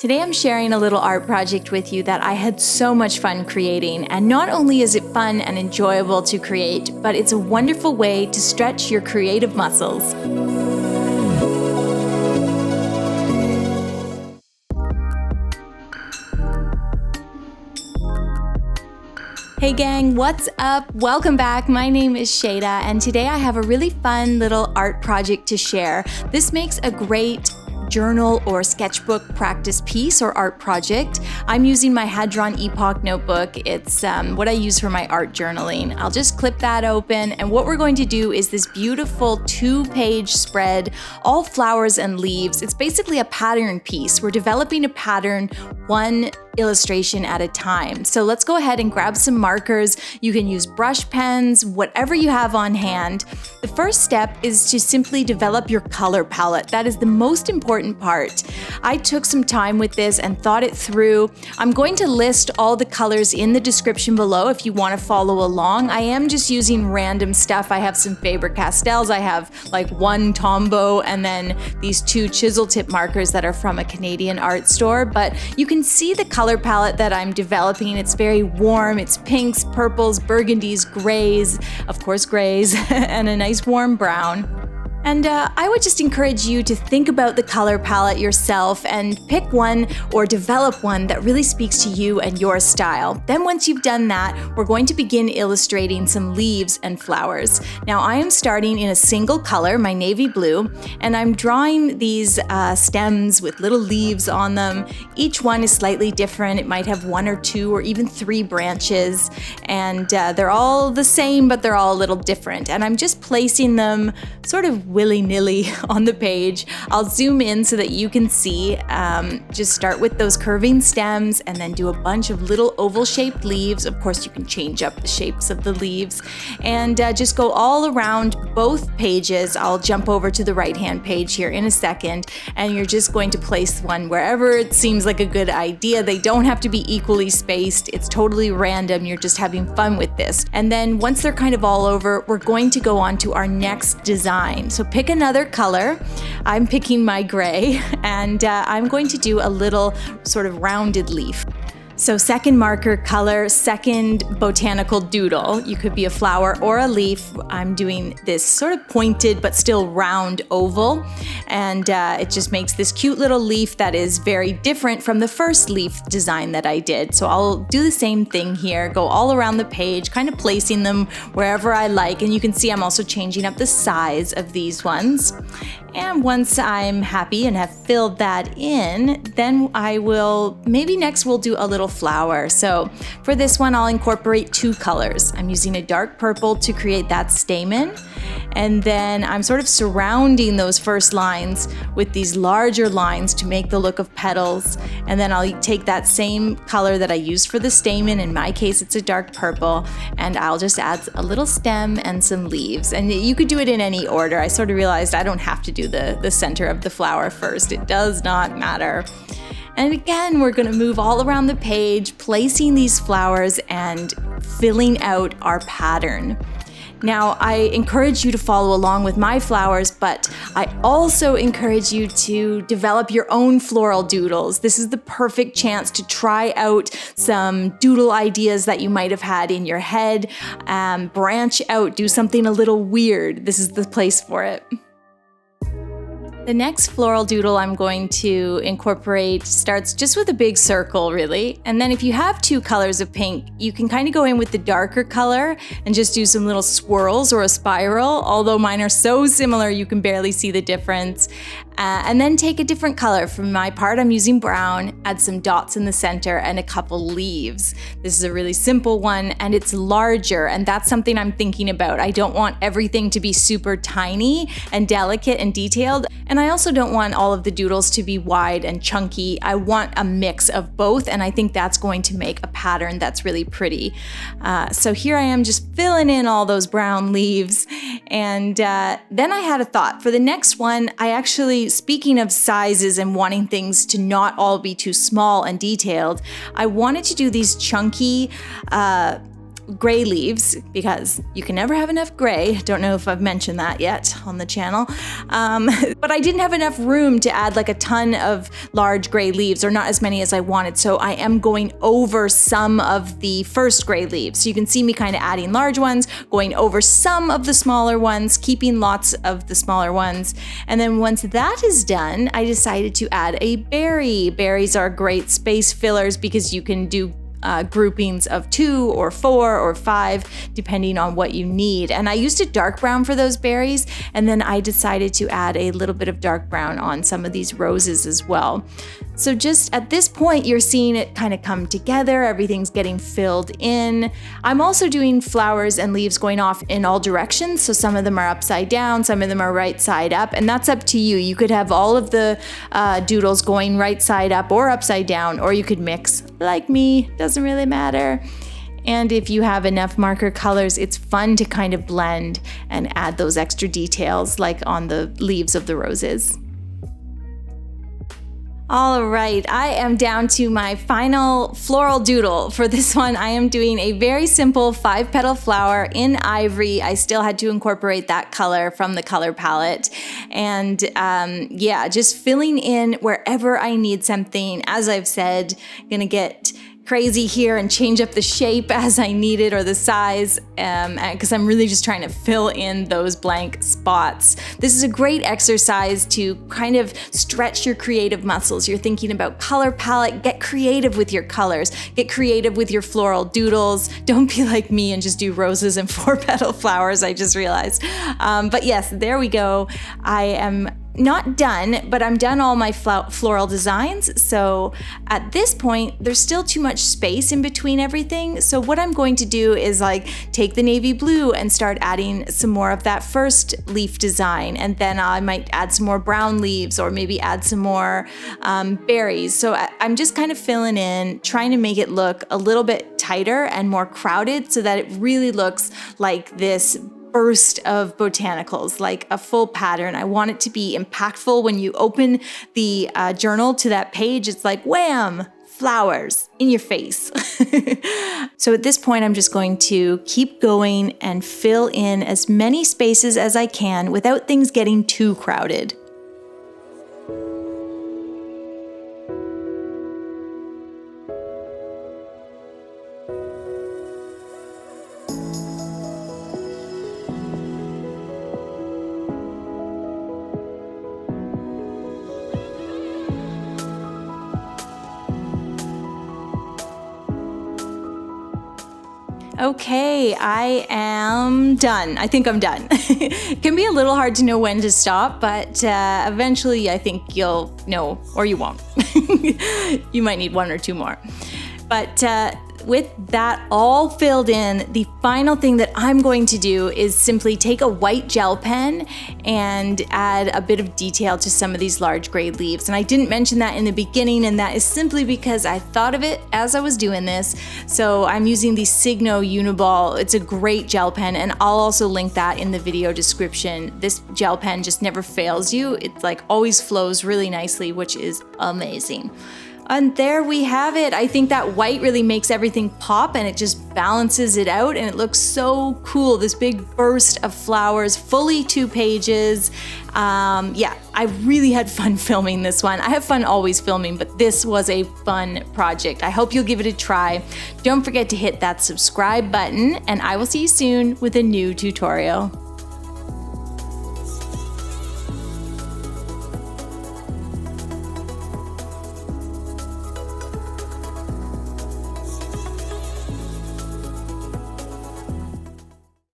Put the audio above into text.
Today I'm sharing a little art project with you that I had so much fun creating, and not only is it fun and enjoyable to create, but it's a wonderful way to stretch your creative muscles. Hey gang, what's up? Welcome back. My name is Shada, and today I have a really fun little art project to share. This makes a great journal or sketchbook practice piece or art project. I'm using my Hadron Epoch notebook. It's what I use for my art journaling. I'll just clip that open, and what we're going to do is this beautiful 2-page spread, all flowers and leaves. It's basically a pattern piece. We're developing a pattern one illustration at a time. So let's go ahead and grab some markers. You can use brush pens, whatever you have on hand. The first step is to simply develop your color palette. That is the most important part. I took some time with this and thought it through. I'm going to list all the colors in the description below if you want to follow along. I am just using random stuff. I have some Faber-Castells. I have like one Tombow and then these 2 chisel tip markers that are from a Canadian art store. But you can see the color palette that I'm developing. It's very warm. It's pinks, purples, burgundies, grays, of course grays, and a nice warm brown. And I would just encourage you to think about the color palette yourself and pick one or develop one that really speaks to you and your style. Then once you've done that, we're going to begin illustrating some leaves and flowers. Now I am starting in a single color, my navy blue, and I'm drawing these stems with little leaves on them. Each one is slightly different. It might have 1 or 2 or even 3 branches, and they're all the same, but they're all a little different. And I'm just placing them sort of willy-nilly on the page. I'll zoom in so that you can see. Just start with those curving stems and then do a bunch of little oval-shaped leaves. Of course, you can change up the shapes of the leaves and just go all around both pages. I'll jump over to the right-hand page here in a second, and you're just going to place one wherever it seems like a good idea. They don't have to be equally spaced. It's totally random. You're just having fun with this. And then once they're kind of all over, we're going to go on to our next design. So pick another color. I'm picking my gray, and I'm going to do a little sort of rounded leaf. So second marker color, second botanical doodle. You could be a flower or a leaf. I'm doing this sort of pointed but still round oval, and it just makes this cute little leaf that is very different from the first leaf design that I did. So I'll do the same thing here, go all around the page, kind of placing them wherever I like, and you can see I'm also changing up the size of these ones. And once I'm happy and have filled that in, then maybe next we'll do a little flower. So for this one, I'll incorporate 2 colors. I'm using a dark purple to create that stamen. And then I'm sort of surrounding those first lines with these larger lines to make the look of petals. And then I'll take that same color that I used for the stamen, in my case it's a dark purple, and I'll just add a little stem and some leaves. And you could do it in any order. I sort of realized I don't have to do the center of the flower first. It does not matter. And again, we're going to move all around the page, placing these flowers and filling out our pattern. Now, I encourage you to follow along with my flowers, but I also encourage you to develop your own floral doodles. This is the perfect chance to try out some doodle ideas that you might have had in your head. Branch out, do something a little weird. This is the place for it. The next floral doodle I'm going to incorporate starts just with a big circle, really. And then if you have 2 colors of pink, you can kind of go in with the darker color and just do some little swirls or a spiral, although mine are so similar you can barely see the difference. And then take a different color. For my part, I'm using brown, add some dots in the center and a couple leaves. This is a really simple one, and it's larger, and that's something I'm thinking about. I don't want everything to be super tiny and delicate and detailed, and I also don't want all of the doodles to be wide and chunky. I want a mix of both, and I think that's going to make a pattern that's really pretty. So here I am just filling in all those brown leaves, and then I had a thought. For the next one, speaking of sizes and wanting things to not all be too small and detailed, I wanted to do these chunky gray leaves because you can never have enough gray. Don't know if I've mentioned that yet on the channel. But I didn't have enough room to add like a ton of large gray leaves, or not as many as I wanted. So I am going over some of the first gray leaves. So you can see me kind of adding large ones, going over some of the smaller ones, keeping lots of the smaller ones. And then once that is done, I decided to add a berry. Berries are great space fillers because you can do groupings of 2 or 4 or 5 depending on what you need. And I used a dark brown for those berries, and then I decided to add a little bit of dark brown on some of these roses as well. So just at this point, you're seeing it kind of come together. Everything's getting filled in. I'm also doing flowers and leaves going off in all directions. So some of them are upside down, some of them are right side up, and that's up to you. You could have all of the doodles going right side up or upside down, or you could mix like me, doesn't really matter. And if you have enough marker colors, it's fun to kind of blend and add those extra details like on the leaves of the roses. All right, I am down to my final floral doodle. For this one, I am doing a very simple 5-petal flower in ivory. I still had to incorporate that color from the color palette. And yeah, just filling in wherever I need something. As I've said, gonna get crazy here and change up the shape as I need it, or the size, because I'm really just trying to fill in those blank spots. This is a great exercise to kind of stretch your creative muscles. You're thinking about color palette, get creative with your colors, get creative with your floral doodles. Don't be like me and just do roses and 4-petal flowers, I just realized. But yes, there we go. I am not done, but I'm done all my floral designs. So at this point, there's still too much space in between everything. So what I'm going to do is like take the navy blue and start adding some more of that first leaf design. And then I might add some more brown leaves, or maybe add some more berries. So I'm just kind of filling in, trying to make it look a little bit tighter and more crowded so that it really looks like this burst of botanicals, like a full pattern. I want it to be impactful. When you open the journal to that page, it's like, wham, flowers in your face. So at this point, I'm just going to keep going and fill in as many spaces as I can without things getting too crowded. Okay, I am done. I think I'm done. It can be a little hard to know when to stop, but eventually I think you'll know, or you won't. You might need 1 or 2 more. But with that all filled in, the final thing that I'm going to do is simply take a white gel pen and add a bit of detail to some of these large gray leaves. And I didn't mention that in the beginning, and that is simply because I thought of it as I was doing this. So I'm using the Signo Uniball. It's a great gel pen, and I'll also link that in the video description. This gel pen just never fails you. It's like always flows really nicely, which is amazing. And there we have it. I think that white really makes everything pop, and it just balances it out, and it looks so cool. This big burst of flowers, fully 2 pages. Yeah, I really had fun filming this one. I have fun always filming, but this was a fun project. I hope you'll give it a try. Don't forget to hit that subscribe button, and I will see you soon with a new tutorial.